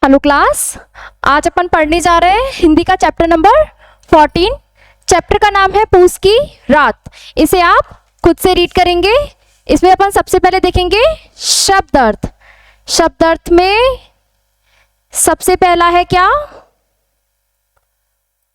Hello class, आज अपन पढ़ने जा रहे हैं हिंदी का चैप्टर नंबर 14। चैप्टर का नाम है पूस की रात। इसे आप खुद से रीड करेंगे। इसमें अपन सबसे पहले देखेंगे शब्द अर्थ। शब्द अर्थ में सबसे पहला है क्या?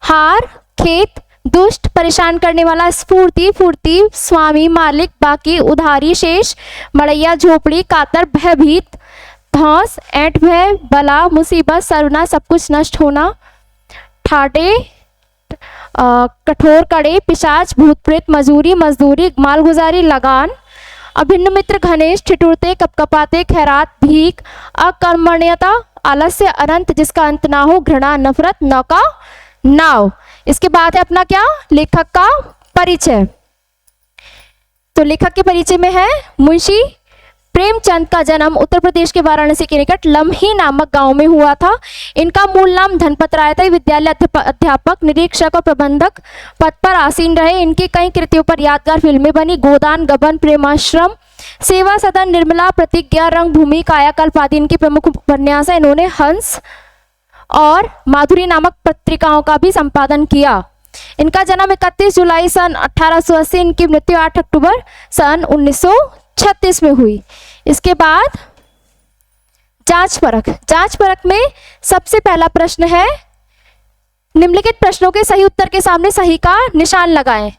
हार, खेत, दुष्ट, परेशान करने वाला, स्फूर्ति, फूर्ति, स्वामी, मालिक, बाकी, उधारी, शेष, मड़ैया, झोपड़ी, कातर, भयभीत, धौंस, ऐंठ, भय, बला, मुसीबत, सर्वनाश, सब कुछ नष्ट होना, ठाटे, कठोर, कड़े, पिशाच, भूत प्रेत, मजूरी, मजदूरी, मालगुजारी, लगान, अभिन्न मित्र, घनेश, ठिठुरते, कपकपाते, खैरात, भीख, अकर्मण्यता, आलस्य, अनंत जिसका अंत ना हो, घृणा, नफरत, नौका, नाव। इसके बाद है अपना क्या? लेखक का परिचय। तो लेखक के परिचय में है मुंशी प्रेमचंद का जन्म उत्तर प्रदेश के वाराणसी के निकट लम्ही नामक गांव में हुआ था। इनका मूल नाम धनपत राय था। विद्यालय अध्यापक, निरीक्षक और प्रबंधक पद पर आसीन रहे। इनकी कई कृतियों पर यादगार फिल्में बनी। गोदान, गबन, प्रेमाश्रम, सेवा सदन, निर्मला, प्रतिज्ञा, रंगभूमि, कायाकल्प आदि इनके प्रमुख उपन्यास है। इन्होंने हंस और माधुरी नामक पत्रिकाओं का भी संपादन किया। इनका जन्म 31 जुलाई सन 1880, इनकी मृत्यु 8 अक्टूबर सन 1936 में हुई। इसके बाद जांच परख। जांच परख में सबसे पहला प्रश्न है, निम्नलिखित प्रश्नों के सही उत्तर के सामने सही का निशान लगाएं।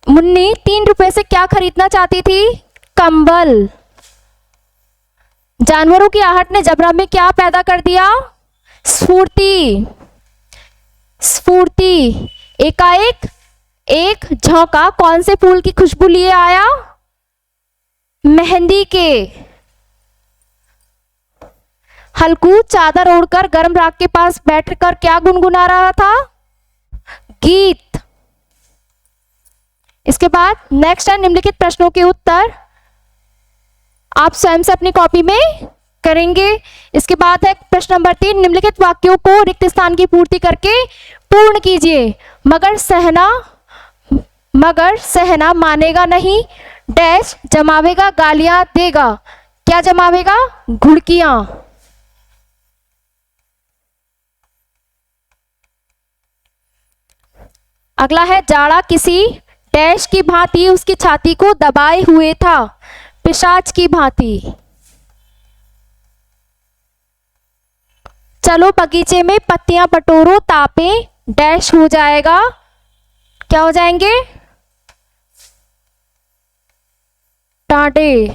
मुन्नी 3 रुपए से क्या खरीदना चाहती थी? कंबल। जानवरों की आहट ने जबरा में क्या पैदा कर दिया? स्फूर्ति। स्फूर्ति। एकाएक एक झोंका कौन से फूल की खुशबू लिए आया? मेहंदी के। हल्कू चादर ओढ़कर गर्म राख के पास बैठकर क्या गुनगुना रहा था? गीत। इसके बाद नेक्स्ट है, निम्नलिखित प्रश्नों के उत्तर आप स्वयं से अपनी कॉपी में करेंगे। इसके बाद है प्रश्न नंबर 3, निम्नलिखित वाक्यों को रिक्त स्थान की पूर्ति करके पूर्ण कीजिए। मगर सहना मानेगा नहीं, डैश जमावेगा, गालियां देगा। क्या जमावेगा? घुड़कियां। अगला है, जाड़ा किसी डैश की भांति उसकी छाती को दबाए हुए था, पिशाच की भांति। चलो बगीचे में पत्तियां बटोरो, तापे डैश हो जाएगा। क्या हो जाएंगे? टाटे।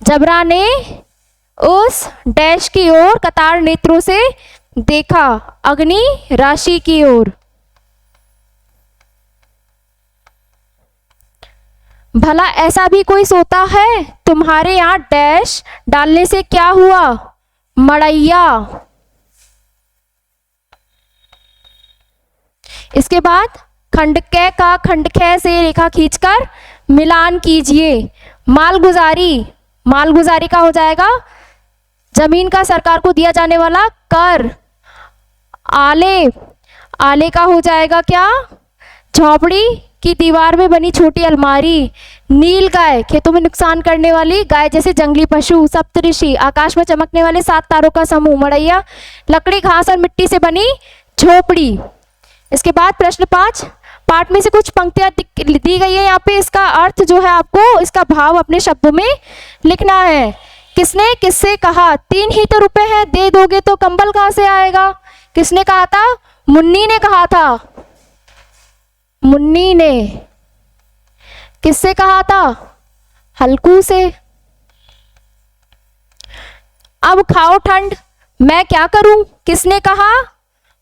जबरा ने उस डैश की ओर कतार नेत्रों से देखा, अग्नि राशि की ओर। भला ऐसा भी कोई सोता है? तुम्हारे यहां डैश डालने से क्या हुआ? मड़ैया। इसके बाद खंडकै का खंडकै से रेखा खींचकर मिलान कीजिए। मालगुजारी। मालगुजारी का हो जाएगा जमीन का सरकार को दिया जाने वाला कर। आले। आले का हो जाएगा क्या? झोपड़ी की दीवार में बनी छोटी अलमारी। नील गाय, खेतों में नुकसान करने वाली गाय जैसे जंगली पशु। सप्तऋषि, आकाश में चमकने वाले 7 तारों का समूह। मड़ैया, लकड़ी, घास और मिट्टी से बनी झोपड़ी। इसके बाद प्रश्न 5, पाठ में से कुछ पंक्तियां दी गई है। यहाँ पे इसका अर्थ जो है आपको इसका भाव अपने शब्दों में लिखना है। किसने किससे कहा? 3 ही तो रुपए हैं, दे दोगे तो कंबल कहां से आएगा? किसने कहा था? मुन्नी ने कहा था। मुन्नी ने। किससे कहा था? हल्कू से। अब खाओ ठंड, मैं क्या करूं? किसने कहा?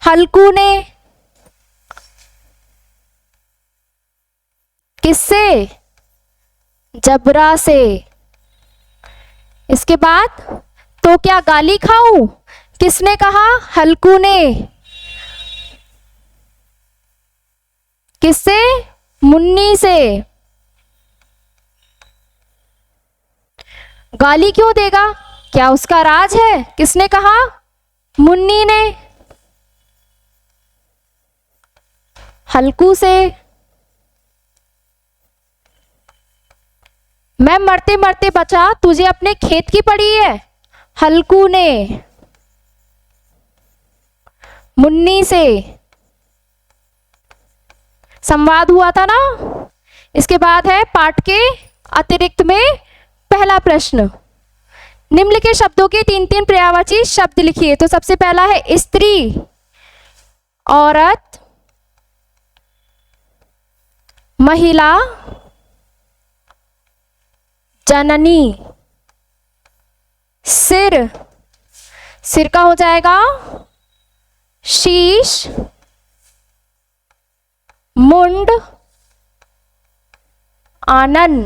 हल्कू ने। किससे? जबरा से। इसके बाद तो क्या गाली खाऊं? किसने कहा? हल्कू ने। किससे? मुन्नी से। गाली क्यों देगा? क्या उसका राज है? किसने कहा? मुन्नी ने। हल्कू से। मैं मरते मरते बचा, तुझे अपने खेत की पड़ी है? हल्कू ने। मुन्नी से संवाद हुआ था ना। इसके बाद है पाठ के अतिरिक्त में पहला प्रश्न, निम्नलिखित शब्दों के 3-3 पर्यायवाची शब्द लिखिए। तो सबसे पहला है स्त्री, औरत, महिला, जननी। सिर, सिर का हो जाएगा शीश, मुंड, आनन।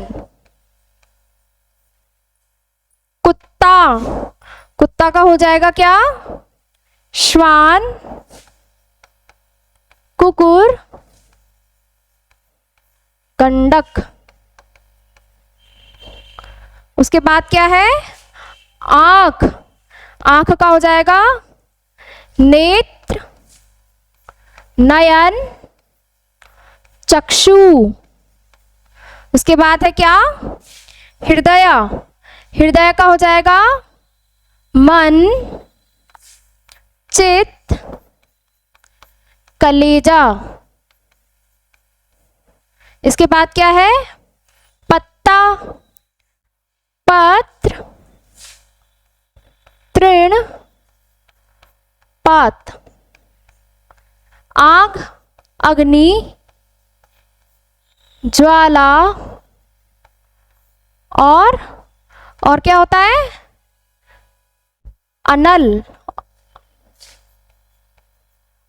कुत्ता, कुत्ता का हो जाएगा क्या, श्वान, कुकुर, गंडक। उसके बाद क्या है, आंख, आंख का हो जाएगा नेत्र, नयन, चक्षु। उसके बाद है क्या, हृदय, हृदय का हो जाएगा मन, चित्त, कलेजा। इसके बाद क्या है, पत्ता, पत्र, तृण, पात। आग, अग्नि, ज्वाला, और क्या होता है, अनल,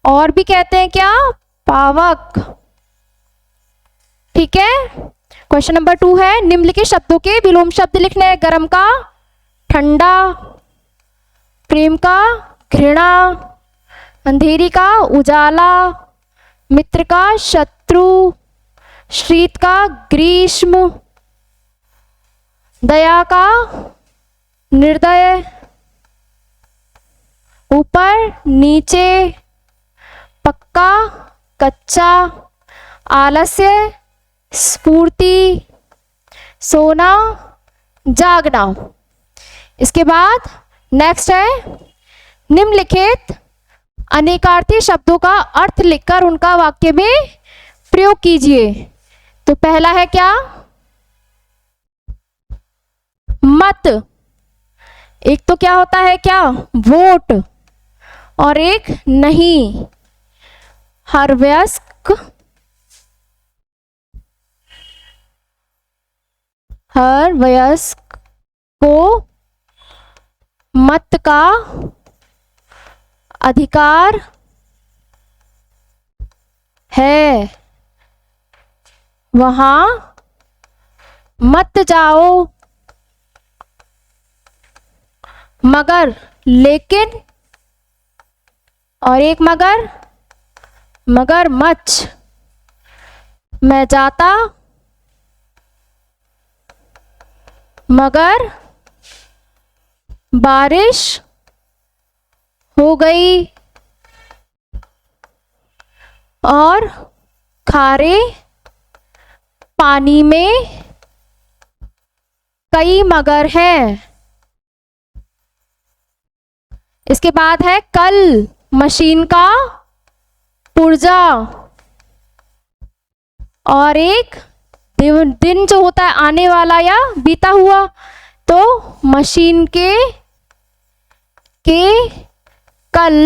और भी कहते हैं क्या, पावक। ठीक है। क्वेश्चन नंबर 2 है, निम्नलिखित शब्दों के विलोम शब्द लिखने हैं। गर्म का ठंडा, प्रेम का घृणा, अंधेरी का उजाला, मित्र का शत्रु, शीत का ग्रीष्म, दया का निर्दय, ऊपर नीचे, पक्का कच्चा, आलस्य स्फूर्ति, सोना जागना। इसके बाद नेक्स्ट है, निम्नलिखित अनेकार्थी शब्दों का अर्थ लिखकर उनका वाक्य में प्रयोग कीजिए। तो पहला है क्या, मत। एक तो क्या होता है क्या, वोट, और एक नहीं। हर वयस्क, हर वयस्क को मत का अधिकार है, वहां मत जाओ। मगर, लेकिन, और एक मगर, मगरमच्छ। मैं जाता, मगर बारिश हो गई, और खारे पानी में कई मगर हैं। इसके बाद है कल, मशीन का पुर्जा, और एक दिन जो होता है आने वाला या बीता हुआ, तो मशीन के कल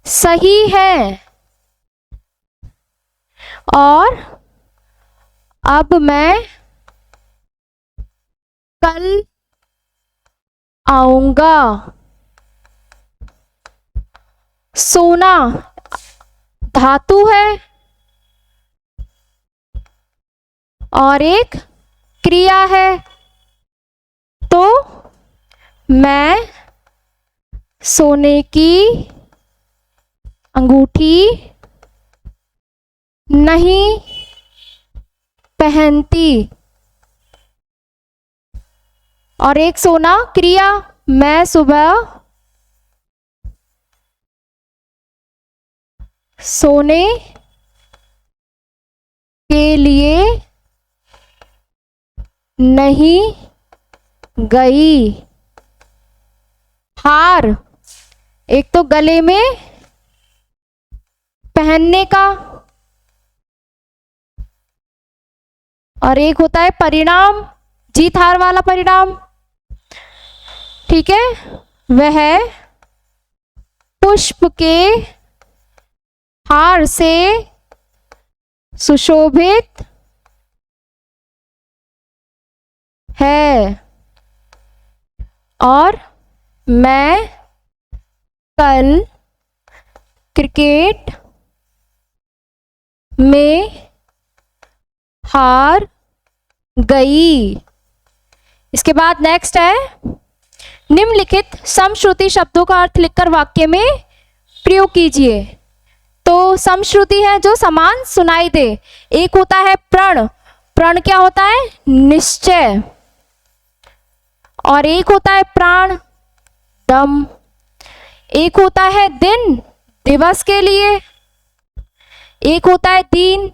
सही है, और अब मैं कल आऊंगा। सोना धातु है, और एक क्रिया है, तो मैं सोने की अंगूठी नहीं पहनती। और एक सोना क्रिया, मैं सुबह सोने के लिए नहीं गई। हार, एक तो गले में पहनने का, और एक होता है परिणाम, जीत हार वाला परिणाम। ठीक है, वह पुष्प के हार से सुशोभित है और मैं कल क्रिकेट में हार गई। इसके बाद नेक्स्ट है, निम्नलिखित समश्रुति शब्दों का अर्थ लिखकर वाक्य में प्रयोग कीजिए। तो समश्रुति है जो समान सुनाई दे। एक होता है प्रण, प्रण क्या होता है? निश्चय। और एक होता है प्राण, दम। एक होता है दिन, दिवस के लिए। एक होता है दीन,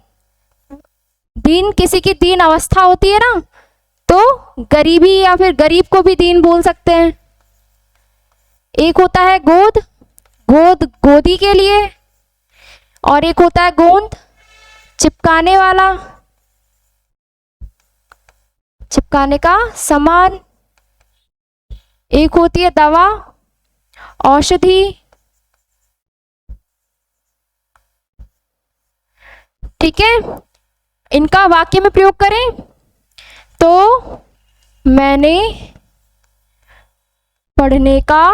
दीन किसी की दीन अवस्था होती है ना, तो गरीबी या फिर गरीब को भी दीन बोल सकते हैं। एक होता है गोद, गोद गोदी के लिए। और एक होता है गोंद, चिपकाने वाला, चिपकाने का सामान। एक होती है दवा, औषधि। ठीक है, इनका वाक्य में प्रयोग करें तो मैंने पढ़ने का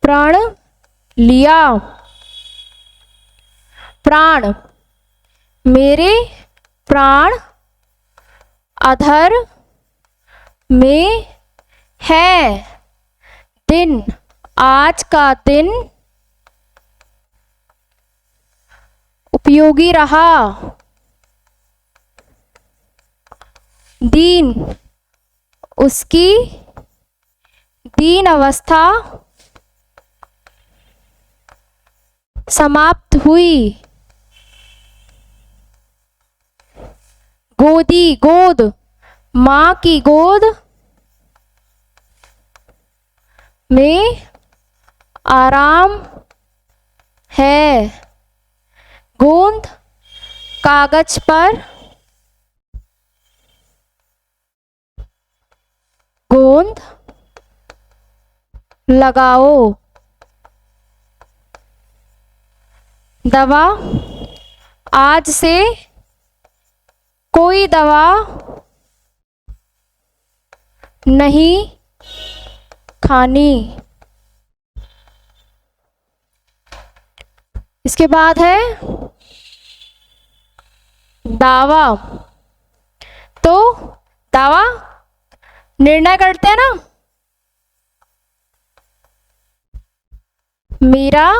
प्रण लिया। प्राण, मेरे प्राण अधर में है। दिन, आज का दिन उपयोगी रहा। दीन, उसकी दीन अवस्था समाप्त हुई। गोदी, गोद, माँ की गोद में आराम है। गोंद, कागज पर गोंद लगाओ। दवा, आज से कोई दवा नहीं खानी। इसके बाद है दावा। तो दावा निर्णय करते हैं ना, मेरा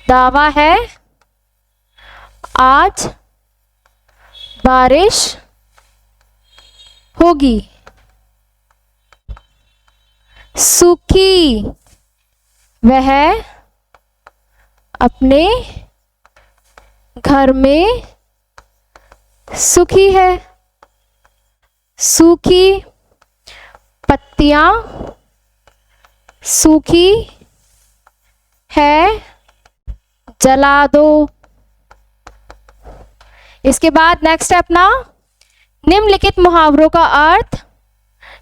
दावा है आज बारिश होगी। सुखी, वह अपने घर में सुखी है। सूखी पत्तियां सूखी है, जला दो। इसके बाद नेक्स्ट है अपना, निम्नलिखित मुहावरों का अर्थ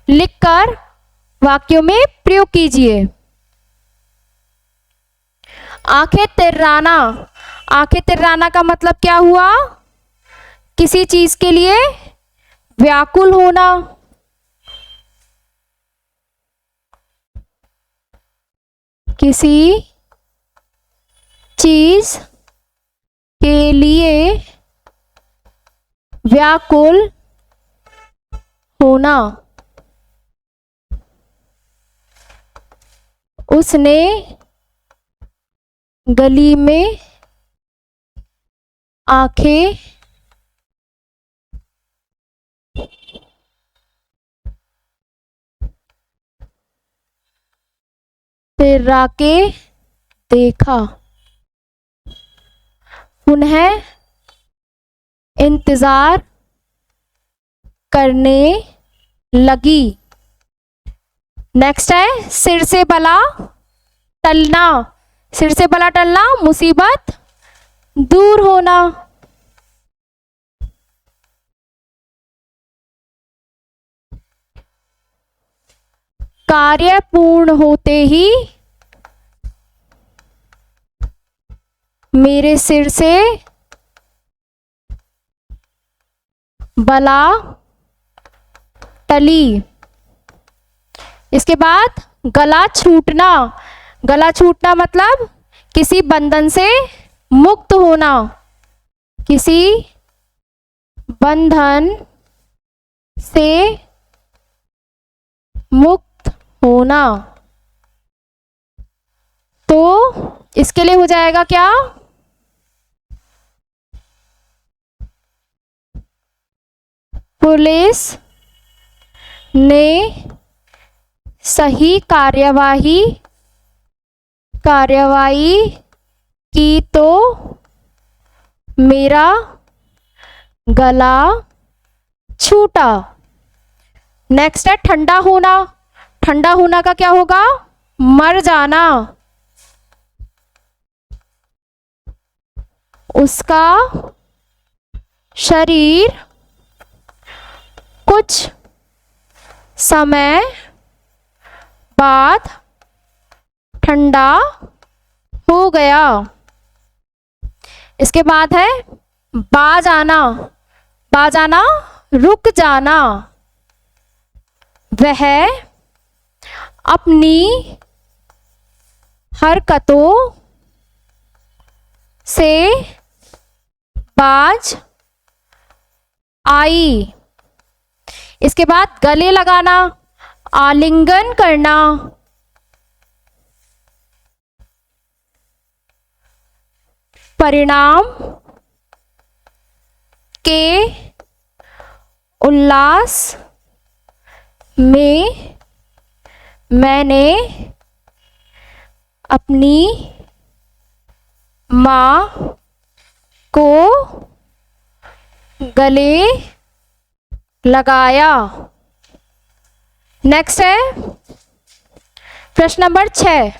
लिखकर वाक्यों में प्रयोग कीजिए। आंखें तिर्राना, आंखें तिर्राना का मतलब क्या हुआ? किसी चीज के लिए व्याकुल होना। किसी चीज के लिए व्याकुल होना। उसने गली में आंखें तिर्रा के देखा। पुनः इंतजार करने लगी। नेक्स्ट है सिर से बला टलना। सिर से बला टलना, मुसीबत दूर होना। कार्य पूर्ण होते ही मेरे सिर से बला टली। इसके बाद गला छूटना। गला छूटना मतलब किसी बंधन से मुक्त होना, किसी बंधन से मुक्त होना। तो इसके लिए हो जाएगा क्या? पुलिस ने सही कार्यवाही की तो मेरा गला छूटा। नेक्स्ट है ठंडा होना। ठंडा होना का क्या होगा? मर जाना। उसका शरीर कुछ समय बाद ठंडा हो गया। इसके बाद है बाज आना। बाज आना, रुक जाना। वह अपनी हरकतों से बाज आई। इसके बाद गले लगाना, आलिंगन करना। परिणाम के उल्लास में मैंने अपनी माँ को गले लगाया। नेक्स्ट है प्रश्न नंबर 6।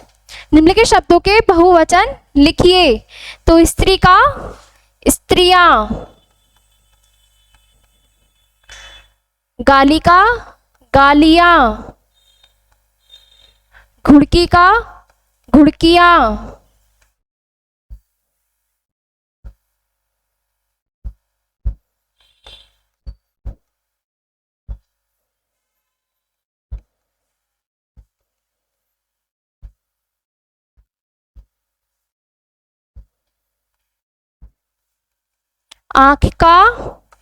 निम्नलिखित शब्दों के बहुवचन लिखिए। तो स्त्री का स्त्रियां, गाली का गालियां, घुड़की का घुड़कियां। आँख का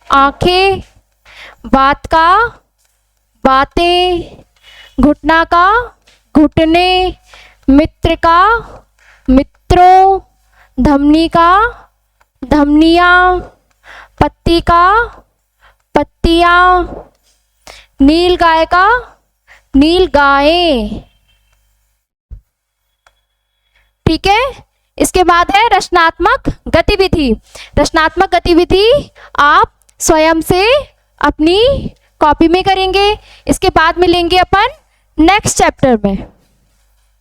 आंखें, बात का बातें, घुटना का घुटने, मित्र का मित्रों, धमनी का धमनियाँ, पत्ती का पत्तियाँ, नील गाय का नील गायें। ठीक है। इसके बाद है रचनात्मक गतिविधि। रचनात्मक गतिविधि आप स्वयं से अपनी कॉपी में करेंगे। इसके बाद मिलेंगे अपन नेक्स्ट चैप्टर में।